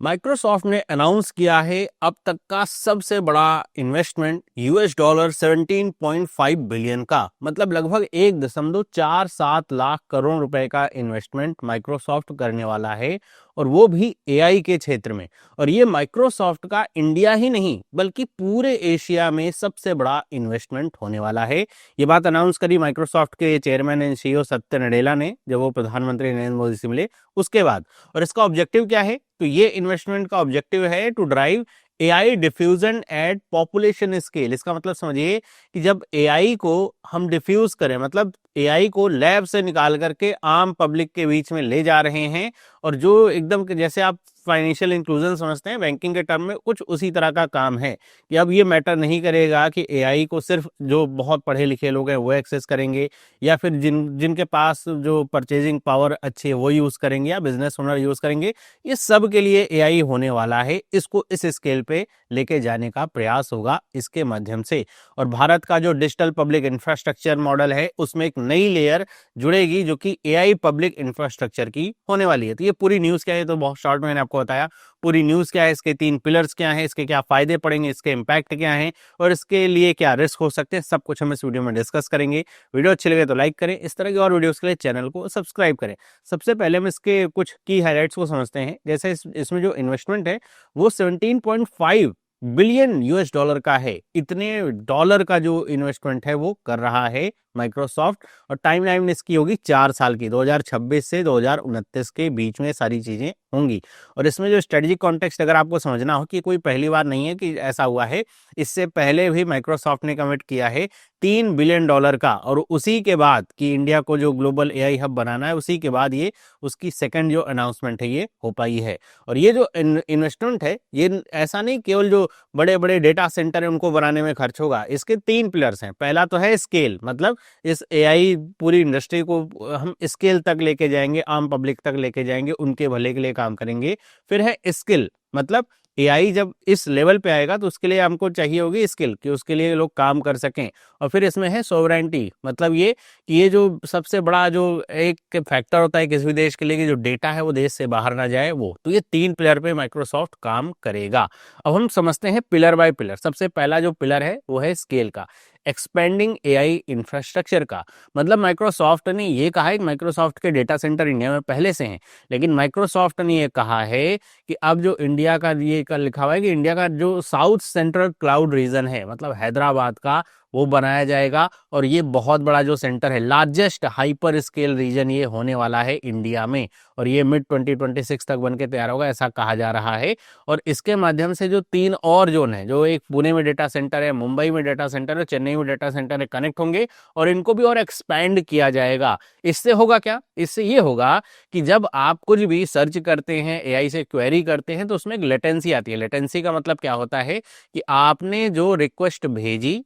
Microsoft ने announce किया है अब तक का सबसे बड़ा इन्वेस्टमेंट $17.5 बिलियन का, मतलब लगभग 1.47 लाख करोड़ रुपए का इन्वेस्टमेंट माइक्रोसॉफ्ट करने वाला है, और वो भी एआई के क्षेत्र में। और ये माइक्रोसॉफ्ट का इंडिया ही नहीं बल्कि पूरे एशिया में सबसे बड़ा इन्वेस्टमेंट होने वाला है। ये बात अनाउंस करी माइक्रोसॉफ्ट के चेयरमैन एंड सीईओ सत्य नडेला ने, जब वो प्रधानमंत्री नरेंद्र मोदी से मिले उसके बाद। और इसका ऑब्जेक्टिव क्या है? तो ये इन्वेस्टमेंट का ऑब्जेक्टिव है to drive AI diffusion at population scale. इसका मतलब समझिए कि जब एआई को हम डिफ्यूज करें, मतलब एआई को लैब से निकाल करके आम पब्लिक के बीच में ले जा रहे हैं, और जो एकदम जैसे आप फाइनेंशियल इंक्लूजन समझते हैं बैंकिंग के टर्म में, कुछ उसी तरह का काम है कि अब ये मैटर नहीं करेगा कि एआई को सिर्फ जो बहुत पढ़े लिखे लोग हैं वो एक्सेस करेंगे, या फिर जिनके पास जो परचेजिंग पावर अच्छी है वो यूज करेंगे, या बिजनेस ओनर यूज करेंगे। ये सब के लिए एआई होने वाला है। इसको इस स्केल पे लेके जाने का प्रयास होगा इसके माध्यम से। और भारत का जो डिजिटल पब्लिक इंफ्रास्ट्रक्चर मॉडल है उसमें एक नई लेयर जुड़ेगी जो कि एआई पब्लिक इंफ्रास्ट्रक्चर की होने वाली है। तो ये पूरी न्यूज़ क्या है, तो बहुत शॉर्ट में मैंने आपको बताया पूरी न्यूज़ क्या है, इसके 3 पिलर्स क्या हैं, इसके क्या फायदे पड़ेंगे, इसके इम्पैक्ट क्या हैं, और इसके लिए क्या रिस्क हो सकते हैं, सब कुछ हम इस वीडियो में डिस्कस करेंगे। वीडियो अच्छी लगे तो लाइक करें, इस तरह की और वीडियोस के लिए चैनल को सब्सक्राइब करें। सबसे पहले हम इसके कुछ की हाइलाइट्स को समझते हैं। जैसे इसमें जो इन्वेस्टमेंट है वो 17.5 बिलियन यूएस डॉलर का है। इतने डॉलर का जो इन्वेस्टमेंट है वो कर रहा है माइक्रोसॉफ्ट, और टाइमलाइन इसकी होगी 4 साल की, 2026 से 2029 के बीच में सारी चीजें होंगी। और इसमें जो स्ट्रेटेजिक कॉन्टेक्स्ट अगर आपको समझना हो कि कोई पहली बार नहीं है कि ऐसा हुआ है, इससे पहले भी माइक्रोसॉफ्ट ने कमिट किया है $3 बिलियन का, और उसी के बाद कि इंडिया को जो ग्लोबल एआई हब बनाना है, उसी के बाद ये उसकी सेकंड जो अनाउंसमेंट है ये हो पाई है। और ये जो इन्वेस्टमेंट है ये ऐसा नहीं केवल जो बड़े बड़े डेटा सेंटर है उनको बनाने में खर्च होगा। इसके 3 पिलर्स हैं। पहला तो है स्केल, मतलब इस एआई पूरी इंडस्ट्री को हम स्केल तक लेके जाएंगे, आम पब्लिक तक लेके जाएंगे, उनके भले के लिए काम करेंगे। फिर है स्किल, मतलब एआई जब इस लेवल पे आएगा तो उसके लिए हमको चाहिए होगी स्किल कि उसके लिए लोग काम कर सकें। और फिर इसमें है सोवरेंटी, मतलब ये कि ये जो सबसे बड़ा जो एक फैक्टर होता है किसी भी देश के लिए कि जो डेटा है वो देश से बाहर ना जाए वो। तो ये 3 पिलर पे माइक्रोसॉफ्ट काम करेगा। अब हम समझते हैं पिलर बाय पिलर। सबसे पहला जो पिलर है वो है स्केल का, एक्सपेंडिंग एआई इंफ्रास्ट्रक्चर का। मतलब माइक्रोसॉफ्ट ने ये कहा है कि माइक्रोसॉफ्ट के डेटा सेंटर इंडिया में पहले से हैं, लेकिन माइक्रोसॉफ्ट ने ये कहा है कि अब जो इंडिया का ये का लिखा हुआ है कि इंडिया का जो साउथ सेंट्रल क्लाउड रीजन है, मतलब हैदराबाद का, वो बनाया जाएगा। और ये बहुत बड़ा जो सेंटर है, लार्जेस्ट हाइपर स्केल रीजन ये होने वाला है इंडिया में, और ये मिड 2026 तक बन के तैयार होगा ऐसा कहा जा रहा है। और इसके माध्यम से जो 3 और जोन है, जो एक पुणे में डेटा सेंटर है, मुंबई में डेटा सेंटर है, चेन्नई में डेटा सेंटर है, कनेक्ट होंगे और इनको भी और एक्सपैंड किया जाएगा। इससे होगा क्या? इससे ये होगा कि जब आप कुछ भी सर्च करते हैं, एआई से क्वेरी करते हैं, तो उसमें एक लेटेंसी आती है। लेटेंसी का मतलब क्या होता है कि आपने जो रिक्वेस्ट भेजी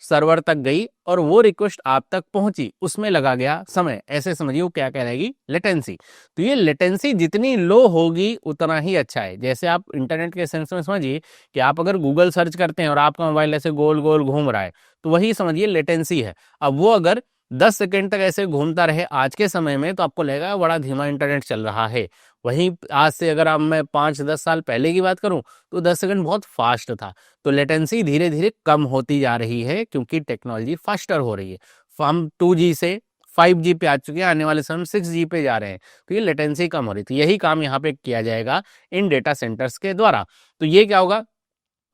सर्वर तक गई और वो रिक्वेस्ट आप तक पहुंची, उसमें लगा गया समय, ऐसे समझिए वो क्या कहलाएगी? लेटेंसी। तो ये लेटेंसी जितनी लो होगी उतना ही अच्छा है। जैसे आप इंटरनेट के सेंस में समझिए कि आप अगर गूगल सर्च करते हैं और आपका मोबाइल ऐसे गोल गोल घूम रहा है, तो वही समझिए लेटेंसी है। अब वो अगर 10 सेकेंड तक ऐसे घूमता रहे आज के समय में, तो आपको लगेगा बड़ा धीमा इंटरनेट चल रहा है। वहीं आज से अगर आप मैं 5-10 साल पहले की बात करूं तो 10 सेकंड बहुत फास्ट था। तो लेटेंसी धीरे धीरे कम होती जा रही है क्योंकि टेक्नोलॉजी फास्टर हो रही है। हम 2G से 5G पे आ चुके हैं, आने वाले समय 6G पे जा रहे हैं, तो ये लेटेंसी कम हो रही थी। यही काम यहाँ पे किया जाएगा इन डेटा सेंटर्स के द्वारा। तो ये क्या होगा?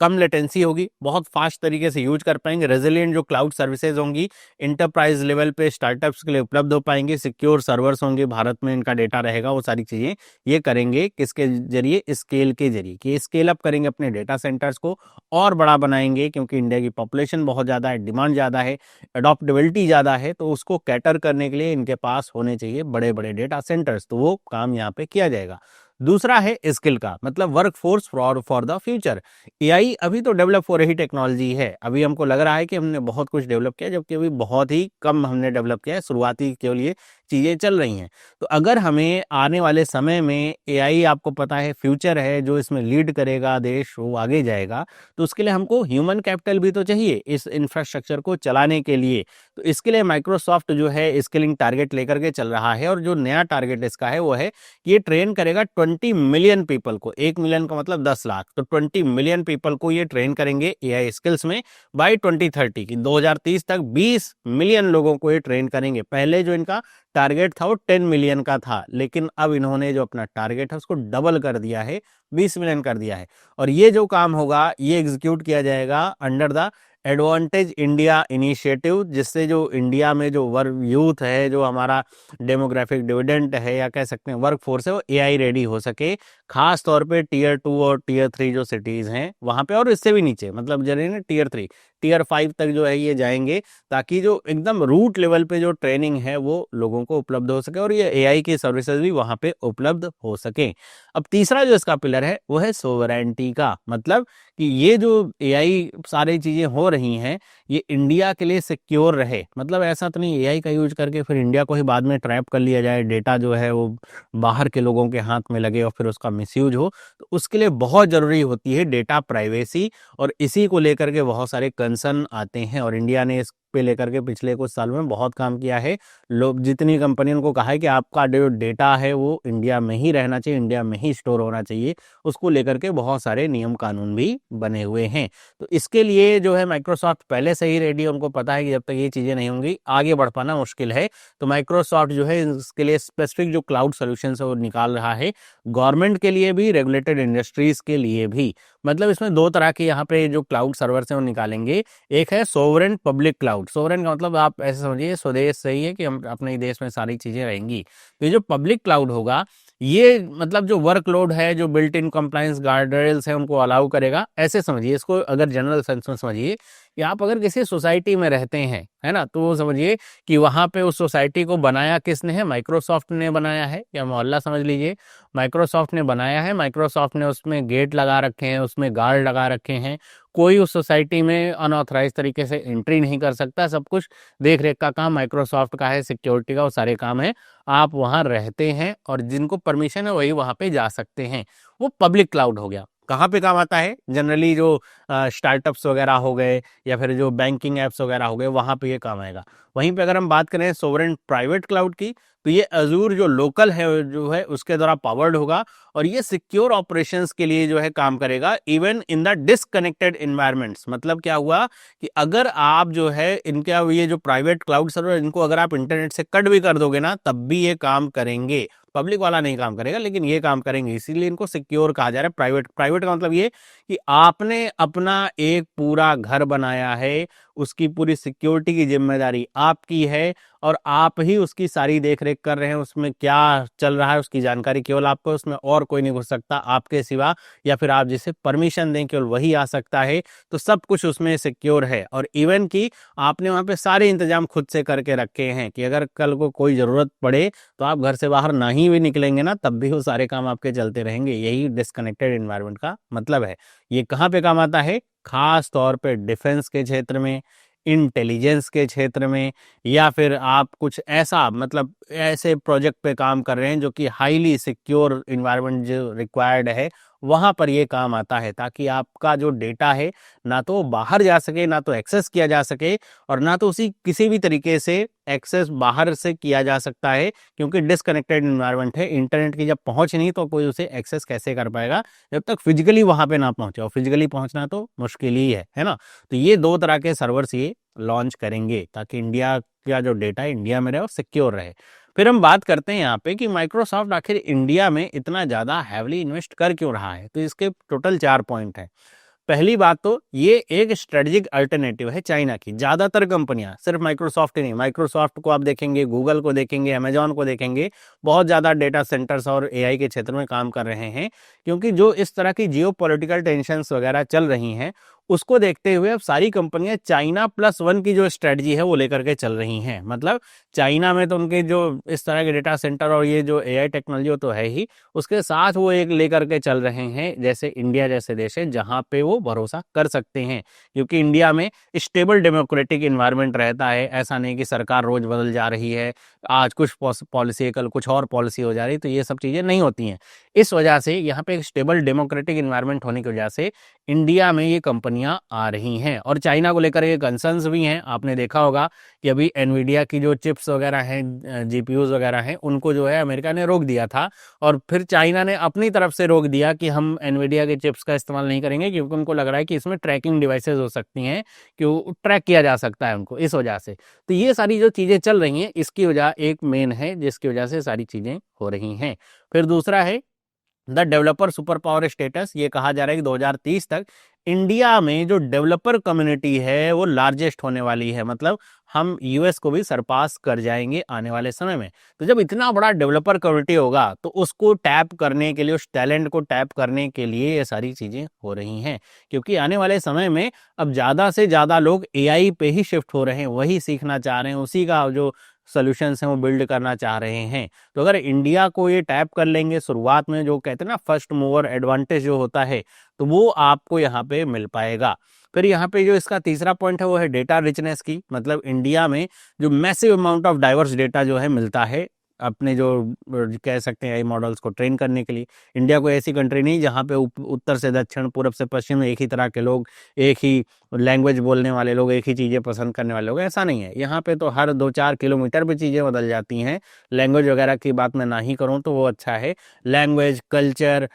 कम लेटेंसी होगी, बहुत फास्ट तरीके से यूज कर पाएंगे, रेजिलिएंट जो क्लाउड सर्विसेज होंगी इंटरप्राइज लेवल पे स्टार्टअप्स के लिए उपलब्ध हो पाएंगे, सिक्योर सर्वर्स होंगे, भारत में इनका डेटा रहेगा, वो सारी चीजें ये करेंगे किसके जरिए? स्केल के जरिए, कि स्केल अप करेंगे अपने डेटा सेंटर्स को और बड़ा बनाएंगे, क्योंकि इंडिया की पॉपुलेशन बहुत ज्यादा है, डिमांड ज्यादा है, अडॉप्टेबिलिटी ज्यादा है, तो उसको कैटर करने के लिए इनके पास होने चाहिए बड़े बड़े डेटा सेंटर्स। तो वो काम यहाँ पे किया जाएगा। दूसरा है स्किल का, मतलब work force for the future. AI अभी तो डेवलप हो रही टेक्नोलॉजी है, अभी हमको लग रहा है कि हमने बहुत कुछ डेवलप किया, जबकि अभी बहुत ही कम हमने डेवलप किया है। शुरुआती केवल ये चीज़ें चल रही हैं। तो अगर हमें आने वाले समय में एआई, आपको पता है फ्यूचर है जो इसमें लीड करेगा, देश वो आगे जाएगा, तो उसके लिए हमको ह्यूमन कैपिटल भी तो चाहिए इस इंफ्रास्ट्रक्चर को चलाने के लिए। तो इसके लिए माइक्रोसॉफ्ट जो है स्किलिंग टारगेट लेकर के चल रहा है, और जो नया टारगेट इसका है वो है कि ये ट्रेन करेगा 20 मिलियन पीपल को। 1 मिलियन का मतलब 10 लाख, तो 20 मिलियन पीपल को ये ट्रेन करेंगे एआई स्किल्स में बाय 2030 की 2030 तक 20 मिलियन लोगों को ये ट्रेन करेंगे। पहले जो इनका टारगेट था वो 10 मिलियन का था, लेकिन अब इन्होंने जो अपना टारगेट है उसको डबल कर दिया है, 20 मिलियन कर दिया है। और ये जो काम होगा ये एग्जीक्यूट किया जाएगा under the advantage India initiative, जिससे जो इंडिया में जो वर्क यूथ है, जो हमारा डेमोग्राफिक डिविडेंड है या कह सकते हैं वर्क फोर्स है, वो एआई रेडी हो सके। खास तौर पे टियर 2 और टियर 3 जो सिटीज हैं वहां पे, और इससे भी नीचे मतलब जरिए टियर 3 टियर 5 तक जो है ये जाएंगे, ताकि जो एकदम रूट लेवल पे जो ट्रेनिंग है वो लोगों को उपलब्ध हो सके और ये एआई की सर्विसेज भी वहां पे उपलब्ध हो सके। अब तीसरा जो इसका पिलर है वो है सोवरेंटी का, मतलब कि ये जो एआई सारी चीजें हो रही हैं ये इंडिया के लिए सिक्योर रहे। मतलब ऐसा तो नहीं एआई का यूज करके फिर इंडिया को ही बाद में ट्रैप कर लिया जाए, डेटा जो है वो बाहर के लोगों के हाथ में लगे और फिर उसका मिसयूज हो। तो उसके लिए बहुत जरूरी होती है डेटा प्राइवेसी, और इसी को लेकर के बहुत सारे कंसर्न आते हैं, और इंडिया ने इस पे लेकर के पिछले कुछ सालों में बहुत काम किया है। लोग जितनी कंपनियों को कहा है कि आपका जो डेटा है वो इंडिया में ही रहना चाहिए, इंडिया में ही स्टोर होना चाहिए, उसको लेकर के बहुत सारे नियम कानून भी बने हुए हैं। तो इसके लिए जो है माइक्रोसॉफ्ट पहले से ही रेडी है, उनको पता है कि जब तक ये चीजें नहीं होंगी आगे बढ़ पाना मुश्किल है। तो माइक्रोसॉफ्ट जो है इसके लिए स्पेसिफिक जो क्लाउड सोल्यूशन है वो निकाल रहा है, गवर्नमेंट के लिए भी, रेगुलेटेड इंडस्ट्रीज के लिए भी। मतलब इसमें दो तरह के यहाँ पे जो क्लाउड सर्वर्स हैं वो निकालेंगे। एक है सोवरेन पब्लिक क्लाउड। सोवरेन का मतलब आप ऐसे समझिए स्वदेश सही है कि हम अपने ही देश में सारी चीजें रहेंगी। तो ये जो पब्लिक क्लाउड होगा ये मतलब जो वर्कलोड है, जो बिल्ट इन कंप्लायंस गार्डरेल्स है उनको अलाउ करेगा। ऐसे समझिए इसको, अगर जनरल सेंस में समझिए कि आप अगर किसी सोसाइटी में रहते हैं, है ना, तो वो समझिए कि वहां पे उस सोसाइटी को बनाया किसने है, माइक्रोसॉफ्ट ने बनाया है, या मोहल्ला समझ लीजिए माइक्रोसॉफ्ट ने बनाया है। माइक्रोसॉफ्ट ने उसमें गेट लगा रखे हैं, उसमें गार्ड लगा रखे हैं, कोई उस सोसाइटी में अनऑथराइज तरीके से एंट्री नहीं कर सकता। सब कुछ देख रेख का काम माइक्रोसॉफ्ट का है, सिक्योरिटी का, वो सारे काम है। आप वहां रहते हैं और जिनको परमिशन है वही वहां पे जा सकते हैं। वो पब्लिक क्लाउड हो गया। कहाँ पे काम आता है, जनरली जो स्टार्टअप्स वगैरह हो गए या फिर जो बैंकिंग एप्स वगैरह हो गए वहां पे ये काम आएगा। वहीं पे अगर हम बात करें सोवरेन प्राइवेट क्लाउड की, तो ये अजूर जो लोकल है जो है उसके द्वारा पावर्ड होगा, और ये सिक्योर ऑपरेशंस के लिए जो है काम करेगा even in the disconnected environments. मतलब क्या हुआ कि अगर आप जो है इनका ये जो प्राइवेट क्लाउड सर्वर इनको अगर आप इंटरनेट से कट भी कर दोगे ना तब भी ये काम करेंगे। पब्लिक वाला नहीं काम करेगा लेकिन ये काम करेंगे, इसीलिए इनको सिक्योर कहा जा रहा है। प्राइवेट प्राइवेट का मतलब ये कि आपने अपना एक पूरा घर बनाया है, उसकी पूरी सिक्योरिटी की जिम्मेदारी आपकी है, और आप ही उसकी सारी देखरेख कर रहे हैं। उसमें क्या चल रहा है उसकी जानकारी केवल आपको, उसमें और कोई नहीं घुस सकता आपके सिवा, या फिर आप जिसे परमिशन दें केवल वही आ सकता है। तो सब कुछ उसमें सिक्योर है, और इवन कि आपने वहां पे सारे इंतजाम खुद से करके रखे हैं कि अगर कल को कोई जरूरत पड़े तो आप घर से बाहर ना ही भी निकलेंगे ना तब भी वो सारे काम आपके चलते रहेंगे। यही डिस्कनेक्टेड एनवायरनमेंट का मतलब है। ये कहाँ पे काम आता है, खास तौर पे डिफेंस के क्षेत्र में, इंटेलिजेंस के क्षेत्र में, या फिर आप कुछ ऐसा मतलब ऐसे प्रोजेक्ट पे काम कर रहे हैं जो कि हाईली सिक्योर इन्वायरमेंट जो रिक्वायर्ड है, वहां पर ये काम आता है, ताकि आपका जो डेटा है ना तो बाहर जा सके, ना तो एक्सेस किया जा सके, और ना तो उसी किसी भी तरीके से एक्सेस बाहर से किया जा सकता है, क्योंकि डिसकनेक्टेड इन्वायरमेंट है। इंटरनेट की जब पहुंच नहीं तो कोई उसे एक्सेस कैसे कर पाएगा जब तक फिजिकली वहां पे ना पहुंचे, और फिजिकली पहुंचना तो मुश्किल ही है ना। तो ये दो तरह के सर्वर्स ये लॉन्च करेंगे ताकि इंडिया का जो डेटा है इंडिया में रहे और सिक्योर रहे। फिर हम बात करते हैं यहाँ पे कि माइक्रोसॉफ्ट आखिर इंडिया में इतना ज्यादा हैवली इन्वेस्ट कर क्यों रहा है। तो इसके टोटल 4 पॉइंट हैं। पहली बात तो ये एक स्ट्रेटेजिक अल्टरनेटिव है चाइना की। ज्यादातर कंपनियां, सिर्फ माइक्रोसॉफ्ट ही नहीं, माइक्रोसॉफ्ट को आप देखेंगे, गूगल को देखेंगे, अमेजॉन को देखेंगे, बहुत ज्यादा डेटा सेंटर्स और एआई के क्षेत्र में काम कर रहे हैं, क्योंकि जो इस तरह की जियो पॉलिटिकल टेंशंस वगैरह चल रही हैं उसको देखते हुए अब सारी कंपनियां चाइना प्लस वन की जो स्ट्रेटजी है वो लेकर के चल रही हैं। मतलब चाइना में तो उनके जो इस तरह के डेटा सेंटर और ये जो एआई टेक्नोलॉजी वो तो है ही, उसके साथ वो एक लेकर के चल रहे हैं जैसे इंडिया जैसे देश है जहां पे वो भरोसा कर सकते हैं, क्योंकि इंडिया में स्टेबल डेमोक्रेटिक इन्वायरमेंट रहता है। ऐसा नहीं कि सरकार रोज बदल जा रही है, आज कुछ पॉलिसी कल कुछ और पॉलिसी हो जा रही, तो ये सब चीजें नहीं होती हैं। इस वजह से यहाँ पे एक स्टेबल डेमोक्रेटिक इन्वायरमेंट होने की वजह से इंडिया में ये कंपनियां आ रही हैं। और चाइना को लेकर ये कंसर्न्स भी हैं। आपने देखा होगा कि अभी एनवीडिया की जो चिप्स वगैरह हैं, जीपीयूज वगैरह हैं, उनको जो है अमेरिका ने रोक दिया था, और फिर चाइना ने अपनी तरफ से रोक दिया कि हम एनवीडिया के चिप्स का इस्तेमाल नहीं करेंगे, क्योंकि उनको लग रहा है कि इसमें ट्रैकिंग डिवाइसेस हो सकती हैं, कि ट्रैक किया जा सकता है उनको, इस वजह से। तो ये सारी जो चीजें चल रही हैं, इसकी वजह एक मेन है जिसकी वजह से सारी चीजें हो रही हैं। फिर दूसरा है the developer super power status. ये कहा जा रहा है कि 2030 तक इंडिया में जो डेवलपर कम्युनिटी है वो लार्जेस्ट होने वाली है। मतलब हम यूएस को भी सरपास कर जाएंगे आने वाले समय में। तो जब इतना बड़ा डेवलपर कम्युनिटी होगा तो उसको टैप करने के लिए, उस टैलेंट को टैप करने के लिए ये सारी चीजें हो रही हैं, क्योंकि आने वाले समय में अब ज्यादा से ज्यादा लोग एआई पे ही शिफ्ट हो रहे हैं, वही सीखना चाह रहे हैं, उसी का जो सोल्यूशंस हैं वो बिल्ड करना चाह रहे हैं। तो अगर इंडिया को ये टैप कर लेंगे शुरुआत में, जो कहते हैं ना फर्स्ट मूवर एडवांटेज जो होता है, तो वो आपको यहाँ पे मिल पाएगा। फिर यहाँ पे जो इसका तीसरा पॉइंट है वो है डेटा रिचनेस की। मतलब इंडिया में जो massive amount of diverse data जो है मिलता है अपने जो कह सकते हैं एआई मॉडल्स को ट्रेन करने के लिए। इंडिया कोई ऐसी कंट्री नहीं जहाँ पे उत्तर से दक्षिण पूरब से पश्चिम एक ही तरह के लोग, एक ही लैंग्वेज बोलने वाले लोग, एक ही चीज़ें पसंद करने वाले लोग, ऐसा नहीं है। यहाँ पे तो हर 2-4 किलोमीटर पे चीज़ें बदल जाती हैं। लैंग्वेज वगैरह की बात मैं ना ही करूँ तो वो अच्छा है। लैंग्वेज, कल्चर,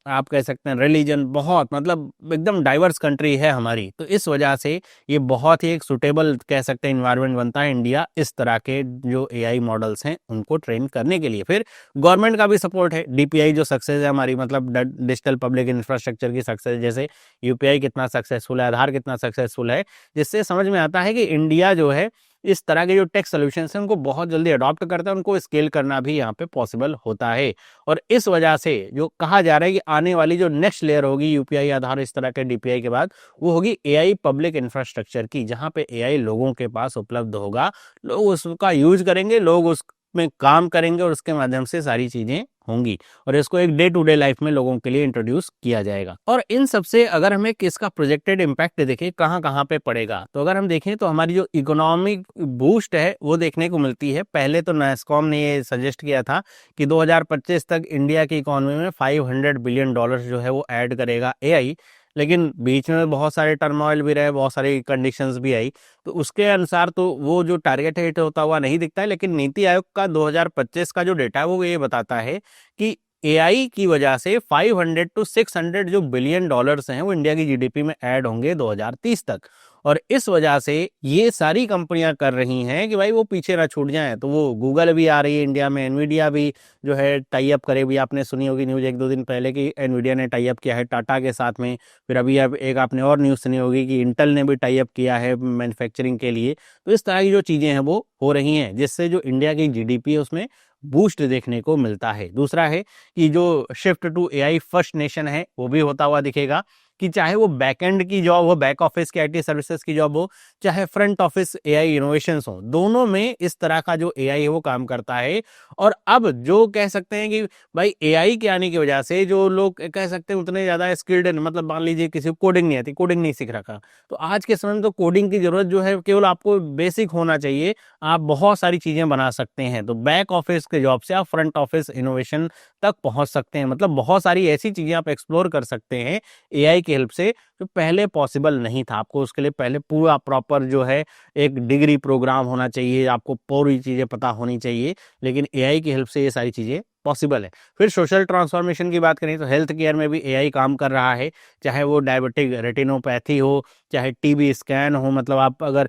आप कह सकते हैं रिलीजन, बहुत मतलब एकदम डाइवर्स कंट्री है हमारी। तो इस वजह से ये बहुत ही एक सुटेबल कह सकते हैं इन्वायरमेंट बनता है इंडिया इस तरह के जो एआई मॉडल्स हैं उनको ट्रेन करने के लिए। फिर गवर्नमेंट का भी सपोर्ट है। डीपीआई जो सक्सेस है हमारी, मतलब डिजिटल पब्लिक इंफ्रास्ट्रक्चर की सक्सेस, जैसे यूपीआई कितना सक्सेसफुल है, आधार कितना सक्सेसफुल है, जिससे समझ में आता है कि इंडिया जो है इस तरह के जो टेक सोल्यूशंस हैं उनको बहुत जल्दी अडॉप्ट करता है, उनको स्केल करना भी यहाँ पे पॉसिबल होता है। और इस वजह से जो कहा जा रहा है कि आने वाली जो नेक्स्ट लेयर होगी यूपीआई, आधार, इस तरह के डीपीआई के बाद, वो होगी एआई पब्लिक इंफ्रास्ट्रक्चर की, जहाँ पे एआई लोगों के पास उपलब्ध होगा, लोग उसका यूज करेंगे, लोग उसमें काम करेंगे और उसके माध्यम से सारी चीजें होंगी, और इसको एक डे टू डे लाइफ में लोगों के लिए इंट्रोड्यूस किया जाएगा। और इन सबसे अगर हमें किसका प्रोजेक्टेड इम्पैक्ट देखें कहाँ कहाँ पे पड़ेगा, तो अगर हम देखें तो हमारी जो इकोनॉमिक बूस्ट है वो देखने को मिलती है। पहले तो नैस्कॉम ने ये सजेस्ट किया था कि 2025 तक इंडिया की इकोनॉमी में $500 बिलियन जो है वो ऐड करेगा एआई, लेकिन बीच में बहुत सारे टर्मोइल भी रहे, बहुत सारी कंडीशंस भी आई, तो उसके अनुसार तो वो जो टारगेट है हिट होता हुआ नहीं दिखता है। लेकिन नीति आयोग का 2025 का जो डेटा है वो ये बताता है कि एआई की वजह से 500 to 600 जो बिलियन डॉलर्स हैं वो इंडिया की जीडीपी में ऐड होंगे 2030 तक। और इस वजह से ये सारी कंपनियां कर रही हैं कि भाई वो पीछे ना छूट जाएं। तो वो गूगल भी आ रही है इंडिया में, एनवीडिया भी जो है टाई अप करे भी, आपने सुनी होगी न्यूज़ 1-2 दिन पहले कि एनवीडिया ने टाई अप किया है टाटा के साथ में। फिर अभी अब एक आपने और न्यूज़ सुनी होगी कि इंटेल ने भी टाई अप किया है मैन्युफैक्चरिंग के लिए। तो इस तरह की जो चीज़ें हैं वो हो रही हैं, जिससे जो इंडिया की जीडीपी है उसमें बूस्ट देखने को मिलता है। दूसरा है कि जो shift to AI first nation है वो भी होता हुआ दिखेगा, कि चाहे वो बैकएंड की जॉब हो, बैक ऑफिस की आईटी सर्विसेज की जॉब हो, चाहे फ्रंट ऑफिस एआई इनोवेशंस हो, दोनों में इस तरह का जो एआई है वो काम करता है। और अब जो कह सकते हैं कि भाई एआई के आने की वजह से जो लोग कह सकते हैं उतने ज्यादा स्किल्ड, मतलब मान लीजिए किसी को कोडिंग नहीं आती, कोडिंग नहीं सीख रखा, तो आज के समय में तो कोडिंग की जरूरत जो है केवल आपको बेसिक होना चाहिए, आप बहुत सारी चीजें बना सकते हैं। तो बैक ऑफिस के जॉब से आप फ्रंट ऑफिस इनोवेशन तक पहुंच सकते हैं। मतलब बहुत सारी ऐसी चीजें आप एक्सप्लोर कर सकते हैं एआई की हेल्प से, जो पहले पॉसिबल नहीं था। आपको उसके लिए पहले पूरा प्रॉपर जो है एक डिग्री प्रोग्राम होना चाहिए, आपको पूरी चीजें पता होनी चाहिए, लेकिन एआई की हेल्प से ये सारी चीजें पॉसिबल है। फिर सोशल ट्रांसफॉर्मेशन की बात करें तो हेल्थ केयर में भी एआई काम कर रहा है, चाहे वो डायबिटिक रेटिनोपैथी हो, चाहे टीबी स्कैन हो। मतलब आप अगर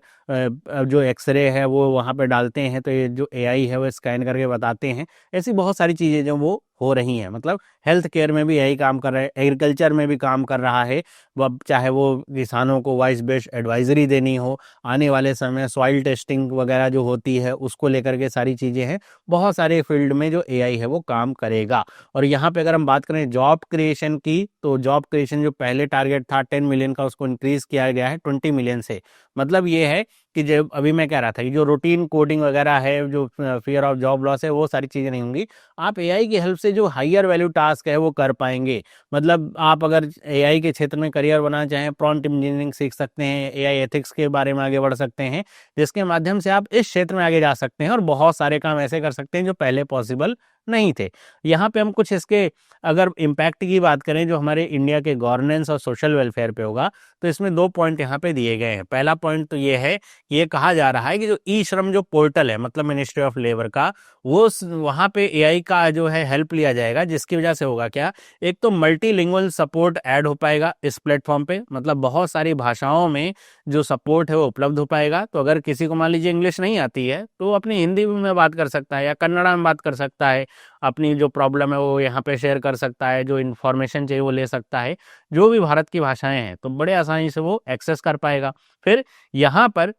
जो एक्सरे है वो वहाँ पे डालते हैं तो ये जो एआई है वो स्कैन करके बताते हैं। ऐसी बहुत सारी चीज़ें जो वो हो रही हैं। मतलब हेल्थ केयर में भी यही काम कर रहा है, एग्रीकल्चर में भी काम कर रहा है। वो चाहे वो किसानों को वॉइस बेस्ड एडवाइजरी देनी हो, आने वाले समय सॉइल टेस्टिंग वगैरह जो होती है उसको लेकर के सारी चीज़ें हैं, बहुत सारे फील्ड में जो एआई है वो काम करेगा। और यहाँ पे अगर हम बात करें जॉब क्रिएशन की, तो जॉब क्रिएशन जो पहले टारगेट था 10 मिलियन का, उसको इंक्रीज किया गया है 20 मिलियन से। मतलब ये है कि जब अभी मैं कह रहा था कि जो रूटीन कोडिंग वगैरह है, जो फियर ऑफ जॉब लॉस है, वो सारी चीज़ें नहीं होंगी। आप एआई की हेल्प से जो हायर वैल्यू टास्क है वो कर पाएंगे। मतलब आप अगर एआई के क्षेत्र में करियर बनाना चाहें, प्रॉम्प्ट इंजीनियरिंग सीख सकते हैं, एआई एथिक्स के बारे में आगे बढ़ सकते हैं, जिसके माध्यम से आप इस क्षेत्र में आगे जा सकते हैं और बहुत सारे काम ऐसे कर सकते हैं जो पहले पॉसिबल नहीं थे। यहाँ पे हम कुछ इसके अगर इम्पैक्ट की बात करें जो हमारे इंडिया के गवर्नेंस और सोशल वेलफेयर पे होगा, तो इसमें 2 पॉइंट यहाँ पे दिए गए हैं। पहला पॉइंट तो ये है, ये कहा जा रहा है कि जो ई श्रम जो पोर्टल है, मतलब मिनिस्ट्री ऑफ लेबर का, वो वहाँ पे एआई का जो है हेल्प लिया जाएगा, जिसकी वजह से होगा क्या, एक तो मल्टीलिंगुअल सपोर्ट ऐड हो पाएगा इस प्लेटफॉर्म पे, मतलब बहुत सारी भाषाओं में जो सपोर्ट है वो उपलब्ध हो पाएगा। तो अगर किसी को मान लीजिए इंग्लिश नहीं आती है, तो अपनी हिंदी में बात कर सकता है या कन्नड़ा में बात कर सकता है, अपनी जो प्रॉब्लम है वो यहाँ पे शेयर कर सकता है, जो इन्फॉर्मेशन चाहिए वो ले सकता है, जो भी भारत की भाषाएं हैं, तो बड़े आसानी से वो एक्सेस कर पाएगा। फिर यहाँ पर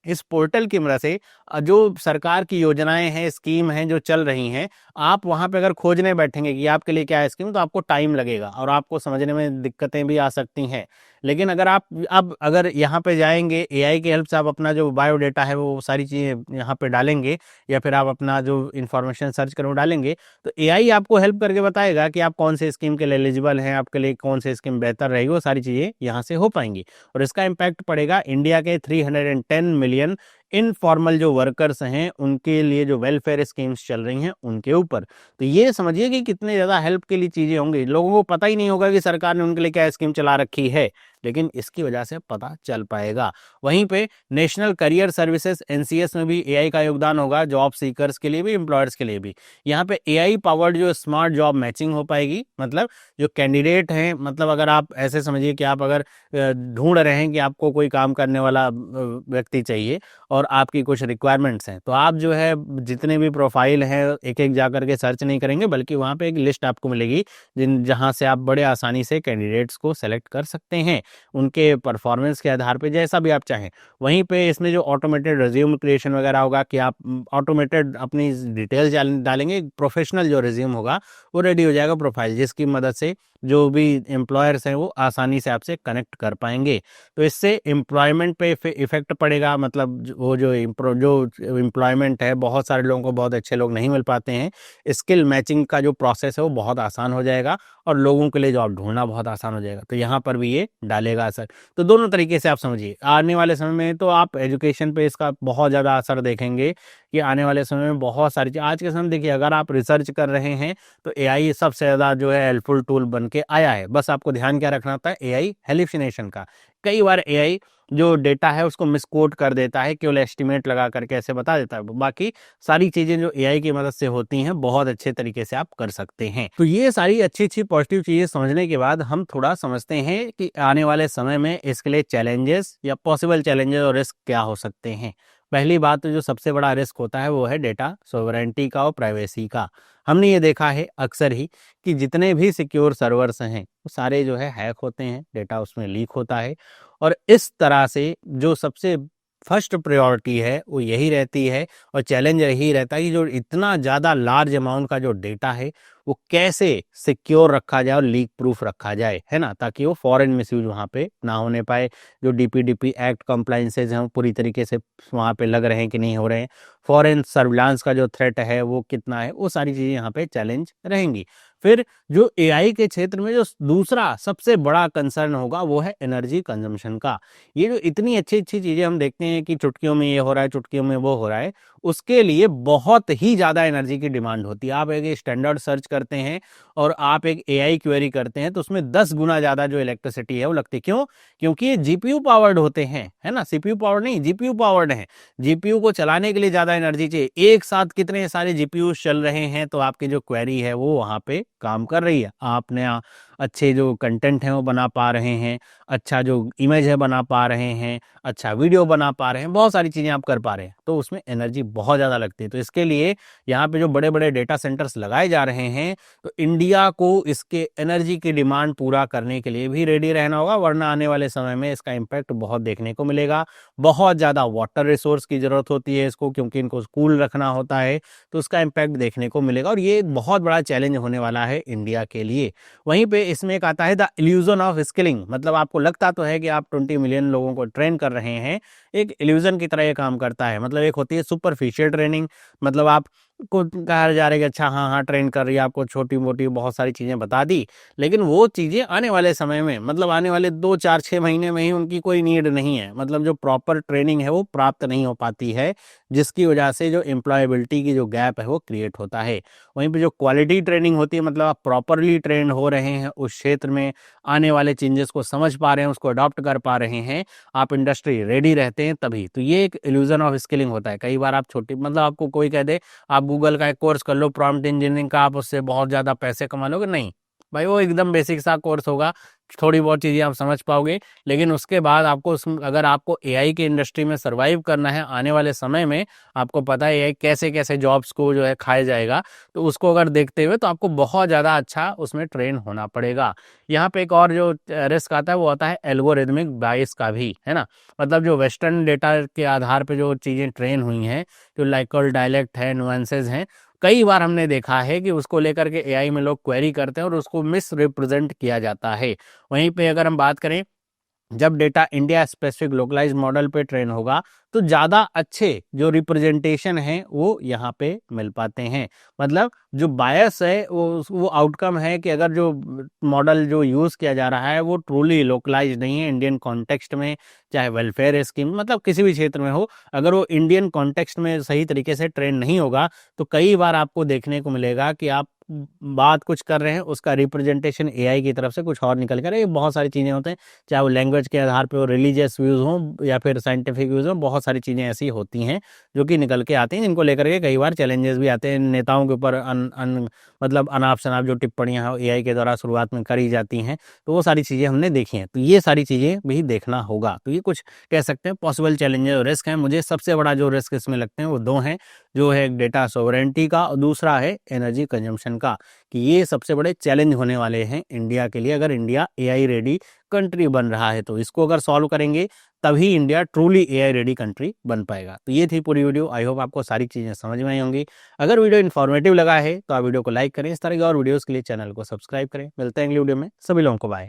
इस पोर्टल की मदद से जो सरकार की योजनाएं हैं, स्कीम हैं जो चल रही हैं, आप वहां पे अगर खोजने बैठेंगे कि आपके लिए क्या है स्कीम, तो आपको टाइम लगेगा और आपको समझने में दिक्कतें भी आ सकती हैं। लेकिन अगर आप अब अगर यहाँ पे जाएंगे, एआई की हेल्प से आप अपना जो बायोडेटा है वो सारी चीज़ें यहाँ पे डालेंगे, या फिर आप अपना जो इन्फॉर्मेशन सर्च करें वो डालेंगे, तो एआई आपको हेल्प करके बताएगा कि आप कौन से स्कीम के लिए एलिजिबल हैं, आपके लिए कौन से स्कीम बेहतर रहेगी, वो सारी चीज़ें यहाँ से हो पाएंगी। और इसका इम्पैक्ट पड़ेगा इंडिया के 310 मिलियन इनफॉर्मल जो वर्कर्स हैं उनके लिए, जो वेलफेयर स्कीम्स चल रही हैं उनके ऊपर। तो ये समझिए कि कितने ज़्यादा हेल्प के लिए चीज़ें होंगी। लोगों को पता ही नहीं होगा कि सरकार ने उनके लिए क्या स्कीम चला रखी है, लेकिन इसकी वजह से पता चल पाएगा। वहीं पे नेशनल करियर सर्विसेज एनसीएस में भी एआई का योगदान होगा, जॉब सीकर्स के लिए भी, एम्प्लॉयर्स के लिए भी। यहाँ पे एआई पावर्ड जो स्मार्ट जॉब मैचिंग हो पाएगी, मतलब जो कैंडिडेट हैं, मतलब अगर आप ऐसे समझिए कि आप अगर ढूंढ रहे हैं कि आपको कोई काम करने वाला व्यक्ति चाहिए और आपकी कुछ रिक्वायरमेंट्स हैं, तो आप जो है जितने भी प्रोफाइल हैं एक एक जा करके सर्च नहीं करेंगे, बल्कि वहाँ पे एक लिस्ट आपको मिलेगी जहाँ से आप बड़े आसानी से कैंडिडेट्स को सेलेक्ट कर सकते हैं उनके परफॉर्मेंस के आधार पे, जैसा भी आप चाहें। वहीं पे इसमें जो ऑटोमेटेड रिज्यूम क्रिएशन वगैरह होगा कि आप ऑटोमेटेड अपनी डिटेल्स डालेंगे, प्रोफेशनल जो रिज्यूम होगा वो रेडी हो जाएगा प्रोफाइल, जिसकी मदद से जो भी एम्प्लॉयर्स हैं वो आसानी से आपसे कनेक्ट कर पाएंगे। तो इससे एम्प्लॉयमेंट पे इफेक्ट पड़ेगा, मतलब वो जो एम्प्लॉयमेंट है, बहुत सारे लोगों को बहुत अच्छे लोग नहीं मिल पाते हैं, स्किल मैचिंग का जो प्रोसेस है वो बहुत आसान हो जाएगा और लोगों के लिए जॉब ढूंढना बहुत आसान हो जाएगा। तो यहाँ पर भी ये डालेगा असर। तो दोनों तरीके से आप समझिए, आने वाले समय में तो आप एजुकेशन पे इसका बहुत ज़्यादा असर देखेंगे कि आने वाले समय में बहुत सारी चीज़, आज के समय देखिए अगर आप रिसर्च कर रहे हैं तो एआई सबसे ज़्यादा जो है हेल्पफुल टूल बन के आया है। बस आपको ध्यान क्या रखना होता है, एआई हेल्यूसिनेशन का। कई बार एआई जो डेटा है उसको मिसकोट कर देता है, केवल एस्टिमेट लगा करके ऐसे बता देता है। बाकी सारी चीज़ें जो एआई की मदद से होती हैं बहुत अच्छे तरीके से आप कर सकते हैं। तो ये सारी अच्छी अच्छी पॉजिटिव चीज़ें समझने के बाद हम थोड़ा समझते हैं कि आने वाले समय में इसके लिए चैलेंजेस या पॉसिबल चैलेंजेस और रिस्क क्या हो सकते हैं। पहली बात तो जो सबसे बड़ा रिस्क होता है वो है डेटा सॉवरेंटी का और प्राइवेसी का। हमने ये देखा है अक्सर ही कि जितने भी सिक्योर सर्वर्स हैं वो सारे जो है हैक होते हैं, डेटा उसमें लीक होता है। और इस तरह से जो सबसे फर्स्ट प्रायोरिटी है वो यही रहती है और चैलेंज यही रहता है कि जो इतना ज़्यादा लार्ज अमाउंट का जो डेटा है वो कैसे सिक्योर रखा जाए और लीक प्रूफ रखा जाए, है ना, ताकि वो फॉरेन मिसयूज वहाँ पे ना होने पाए। जो डीपीडीपी एक्ट कंप्लाइंसेज हैं वो पूरी तरीके से वहाँ पे लग रहे हैं कि नहीं हो रहे हैं, फॉरेन सर्विलांस का जो थ्रेट है वो कितना है, वो सारी चीज़ें यहाँ पे चैलेंज रहेंगी। फिर जो एआई के क्षेत्र में जो दूसरा सबसे बड़ा कंसर्न होगा वो है एनर्जी कंजम्पशन का। ये जो इतनी अच्छी अच्छी चीज़ें हम देखते हैं कि चुटकियों में ये हो रहा है, चुटकियों में वो हो रहा है, उसके लिए बहुत ही ज़्यादा एनर्जी की डिमांड होती है। आप एक स्टैंडर्ड सर्च करते हैं और आप एक एआई क्वेरी करते हैं तो उसमें 10 गुना ज़्यादा जो इलेक्ट्रिसिटी है वो लगती है। क्यों? क्योंकि ये जीपीयू पावर्ड होते हैं, है ना, सीपीयू पावर्ड नहीं, जीपीयू पावर्ड है। जीपीयू को चलाने के लिए ज़्यादा एनर्जी चाहिए। एक साथ कितने सारे जीपीयू चल रहे हैं तो आपकी जो क्वेरी है वो वहाँ पे काम कर रही है। आपने अच्छे जो कंटेंट हैं वो बना पा रहे हैं, अच्छा जो इमेज है बना पा रहे हैं, अच्छा वीडियो बना पा रहे हैं, बहुत सारी चीज़ें आप कर पा रहे हैं, तो उसमें एनर्जी बहुत ज़्यादा लगती है। तो इसके लिए यहाँ पे जो बड़े बड़े डेटा सेंटर्स लगाए जा रहे हैं, तो इंडिया को इसके एनर्जी की डिमांड पूरा करने के लिए भी रेडी रहना होगा, वरना आने वाले समय में इसका इम्पैक्ट बहुत देखने को मिलेगा। बहुत ज़्यादा वाटर रिसोर्स की ज़रूरत होती है इसको, क्योंकि इनको कूल रखना होता है, तो उसका इम्पैक्ट देखने को मिलेगा और ये बहुत बड़ा चैलेंज होने वाला है इंडिया के लिए। वहीं पे इसमें एक आता है द इल्यूजन ऑफ स्किलिंग, मतलब आपको लगता तो है कि आप 20 मिलियन लोगों को ट्रेन कर रहे हैं, एक इल्यूजन की तरह ये काम करता है। मतलब एक होती है सुपरफिशियल ट्रेनिंग, मतलब आप को कहा जा रहा है कि अच्छा हाँ हाँ ट्रेन कर रही है, आपको छोटी मोटी बहुत सारी चीज़ें बता दी, लेकिन वो चीज़ें आने वाले समय में, मतलब आने वाले 2 4 6 महीने में ही उनकी कोई नीड नहीं है, मतलब जो प्रॉपर ट्रेनिंग है वो प्राप्त नहीं हो पाती है, जिसकी वजह से जो एम्प्लॉयबिलिटी की जो गैप है वो क्रिएट होता है। वहीं पे जो क्वालिटी ट्रेनिंग होती है, मतलब आप प्रॉपरली ट्रेंड हो रहे हैं उस क्षेत्र में, आने वाले चेंजेस को समझ पा रहे हैं, उसको अडॉप्ट कर पा रहे हैं, आप इंडस्ट्री रेडी रहते हैं तभी। तो ये एक इल्यूजन ऑफ स्किलिंग होता है। कई बार आप छोटी, मतलब आपको कोई कह दे आप गूगल का एक कोर्स कर लो प्रॉम्प्ट इंजीनियरिंग का, आप उससे बहुत ज़्यादा पैसे कमा लोगे, नहीं भाई, वो एकदम बेसिक सा कोर्स होगा, थोड़ी बहुत चीज़ें आप समझ पाओगे, लेकिन उसके बाद आपको अगर आपको एआई की इंडस्ट्री में सर्वाइव करना है आने वाले समय में, आपको पता है एआई कैसे कैसे जॉब्स को जो है खाया जाएगा, तो उसको अगर देखते हुए तो आपको बहुत ज़्यादा अच्छा उसमें ट्रेन होना पड़ेगा। यहाँ पे एक और जो रिस्क आता है वो आता है एल्गोरिदमिक बाइस का भी, है ना। मतलब जो वेस्टर्न डेटा के आधार पर जो चीज़ें ट्रेन हुई हैं, जो लाइकल डायलेक्ट है, नुआंसेस हैं, कई बार हमने देखा है कि उसको लेकर के एआई में लोग क्वेरी करते हैं और उसको मिस रिप्रेजेंट किया जाता है। वहीं पे अगर हम बात करें, जब data India specific localise model पे ट्रेन होगा तो ज़्यादा अच्छे जो रिप्रेजेंटेशन है वो यहाँ पे मिल पाते हैं। मतलब जो बायस है वो आउटकम है कि अगर जो मॉडल जो यूज़ किया जा रहा है वो ट्रूली लोकलाइज नहीं है इंडियन कॉन्टेक्स्ट में, चाहे वेलफेयर स्कीम, मतलब किसी भी क्षेत्र में हो, अगर वो इंडियन कॉन्टेक्स्ट में सही तरीके से ट्रेन नहीं होगा तो कई बार आपको देखने को मिलेगा कि आप बात कुछ कर रहे हैं, उसका रिप्रेजेंटेशन एआई की तरफ से कुछ और निकल कर, ये बहुत सारी चीज़ें होते हैं, चाहे वो लैंग्वेज के आधार पे हो, रिलीजियस व्यूज़ हों या फिर साइंटिफिक व्यूज़ हों, बहुत सारी चीज़ें ऐसी होती हैं जो कि निकल के आती हैं, जिनको लेकर के कई बार चैलेंजेस भी आते हैं नेताओं के ऊपर। मतलब अनाप शनाप जो टिप्पणियाँ हैं एआई के द्वारा शुरुआत में करी जाती हैं, तो वो सारी चीज़ें हमने देखी हैं। तो ये सारी चीज़ें भी देखना होगा। तो ये कुछ कह सकते हैं पॉसिबल चैलेंजेस और रिस्क हैं। मुझे सबसे बड़ा जो रिस्क इसमें लगते हैं वो दो हैं, जो है डेटा सोवरेंटी का और दूसरा है एनर्जी कंजम्पशन का, कि ये सबसे बड़े चैलेंज होने वाले हैं इंडिया के लिए। अगर इंडिया एआई रेडी कंट्री बन रहा है तो इसको अगर सॉल्व करेंगे तभी India truly AI ready country बन पाएगा। तो ये थी पूरी वीडियो। आई होप आपको सारी चीज़ें समझ में आई होंगी। अगर वीडियो इन्फॉर्मेटिव लगा है तो आप वीडियो को लाइक करें। इस तरह की और वीडियोस के लिए चैनल को सब्सक्राइब करें। मिलते हैं अगली वीडियो में। सभी लोगों को बाय।